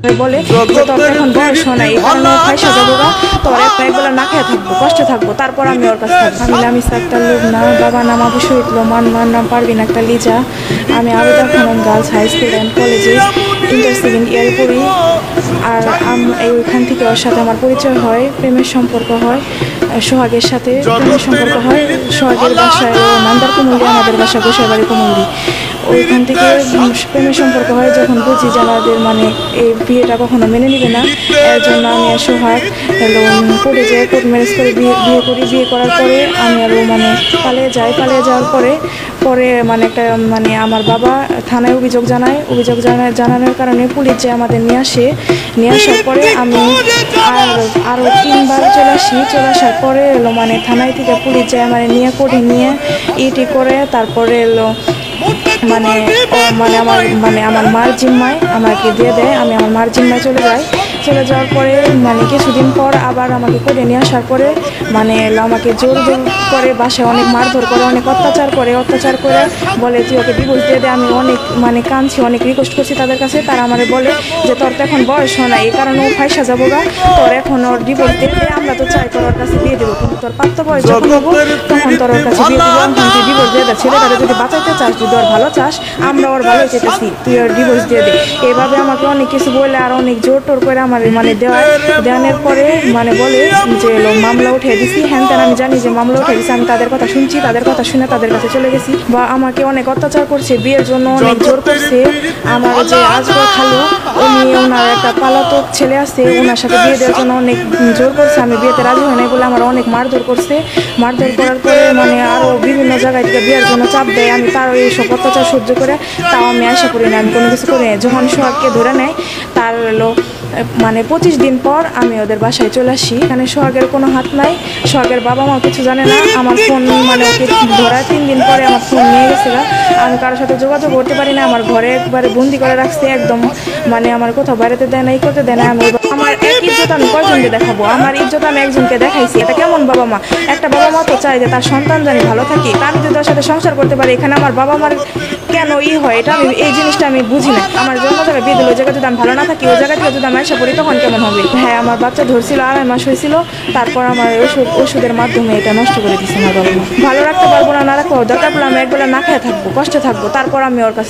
বলে যে তোর এখন বয়স হয় না, এই কারণে ফাইসা যাবো গা, তোর একবেলা না খেয়ে থাকবো, কষ্টে থাকবো, তারপর আমি ওর কাছে থাকবো। আমি নামিস একটা লোক না, বাবা নাম আবু শহীদ লোমান, মার নাম পারবিন একটা লিজা। আমি Abeda Khanam girls high school and কলেজে ইন্টার সেকেন্ড ইয়ারে পড়ি। আর ওইখান থেকে ওর সাথে আমার পরিচয় হয়, প্রেমের সম্পর্ক হয়, সোহাগের সাথে প্রেমের সম্পর্ক হয়। সোহাগের বাসায় নান্দার কুমুন্দি, আমাদের বাসা গোসাইবাড়ি কুমুন্দি। ওইখান থেকে প্রেমের সম্পর্ক হয়। যখন বুঝি যে আমাদের এই বিয়েটা কখনো মেনে নিবে না, এর জন্য আমি আর সোহাগ কোর্টে যাই, কোর্ট ম্যারেজ করে বিয়ে করি। বিয়ে করার পরে আমি আরও পালিয়ে যাই। পালিয়ে যাওয়ার পরে একটা আমার বাবা থানায় অভিযোগ জানানোর কারণে পুলিশ যে আমাদের নিয়ে আসার পরে আমি আরও 3বার চলে আসার পরে থানায় থেকে পুলিশ যে আমার নিয়ে কোর্টে নিয়ে ইটি করে তারপরে আমার মার জিম্মায় আমাকে দিয়ে দেয়। আমি আমার মার জিম্মায় চলে যাওয়ার পরে কিছুদিন পর আবার আমাকে করে নিয়ে আসার পরে আমাকে জোর করে, বাসায় অনেক মারধর করে, অনেক অত্যাচার করে বলে তুই ওকে ডিভোর্স দিয়ে দে। আমি অনেক কাঁদছি, অনেক রিকোয়েস্ট করছি তাদের কাছে। তারা আমার বলে যে তোর তো এখন বয়স হয় না, এই কারণে ও ফাইসা যাবো গা, তোর এখন ওর ডিভোর্স দিয়ে দে। আমরা তো চাই তোর ওর কাছে দিয়ে দেবো, কিন্তু তোর প্রাপ্ত বয়স যখন হবো তখন তোর ওর কাছে দিয়ে দেবো। এখন তুই ডিভোর্স দিয়ে দে, ছেলেটারে যদি বাঁচাইতে চাস, যদি ওর ভালো চাস, আমরা ওর ভালো চেয়েছি, তুই ওর ডিভোর্স দিয়ে দে। এভাবে আমাকে অনেক কিছু বলে আর অনেক জোর টোর করে আমার দেওয়ানোর পরে বলে যে মামলা উঠে দিছি, হ্যান তেন। আমি জানি যে মামলা উঠে দিছি, আমি তাদের কথা শুনছি, তাদের কথা শুনে তাদের কাছে চলে গেছি। বা আমাকে অনেক অত্যাচার করছে, বিয়ের জন্য অনেক জোর করছে। আমার যে আজগর খালু, ওনার একটা পালাতক ছেলে আছে, ওনার সাথে বিয়ে দেওয়ার জন্য অনেক জোর করছে। আমি বিয়েতে রাজি হয় নাই বলে আমার অনেক মারধর করছে। মারধর করার পরে আরও বিভিন্ন জায়গায় থেকে বিয়ের জন্য চাপ দেয়। আমি তার এইসব অত্যাচার সহ্য করে তাও আমি আশা করি না, আমি কোনো কিছু করি না। যখন সোহাগকে ধরে নেয় তার 25 দিন পর আমি ওদের বাসায় চলে আসি। এখানে সোহাগের কোনো হাত নাই, সোহাগের বাবা মা কিছু জানে না। আমার ফোন ওকে ধরা 3 দিন পরে আমার ফোন নিয়ে গেছিল। আমি কারোর সাথে যোগাযোগ করতে পারি না, আমার ঘরে একবারে বন্দি করে রাখছে একদম। আমার কোথাও বেড়াতে দেয় না, করতে দেয় না। আমার এক ইজ্জত আমি কয়জনকে দেখাবো? আমার ইজ্জত আমি একজনকে দেখাইছি, এটা কেমন বাবা মা? একটা বাবা মা তো চায় যে তার সন্তান জানি ভালো থাকে, আমি যদি তার সাথে সংসার করতে পারি। এখানে আমার বাবা মার কেন হয় এটা এই জিনিসটা আমি বুঝি না। আমার জন্ম জায়গায় বিয়ে দিল, ওই জায়গায় যদি আমি ভালো না থাকি, ওই জায়গা থেকে যদি আমি আশা করি, তখন কেমন হবে? হ্যাঁ, আমার বাচ্চা ধরছিল, 2.5 মাস হয়েছিল। তারপর আমার ওষুধের মাধ্যমে এটা নষ্ট করে দিচ্ছে আমার বাবা মা। ভালো রাখতে পারবো না, না রাখবো, দরকার পড়লে আমি একবেলা না খেয়ে থাকবো, কষ্টে থাকবো, তারপর আমি ওর কাছে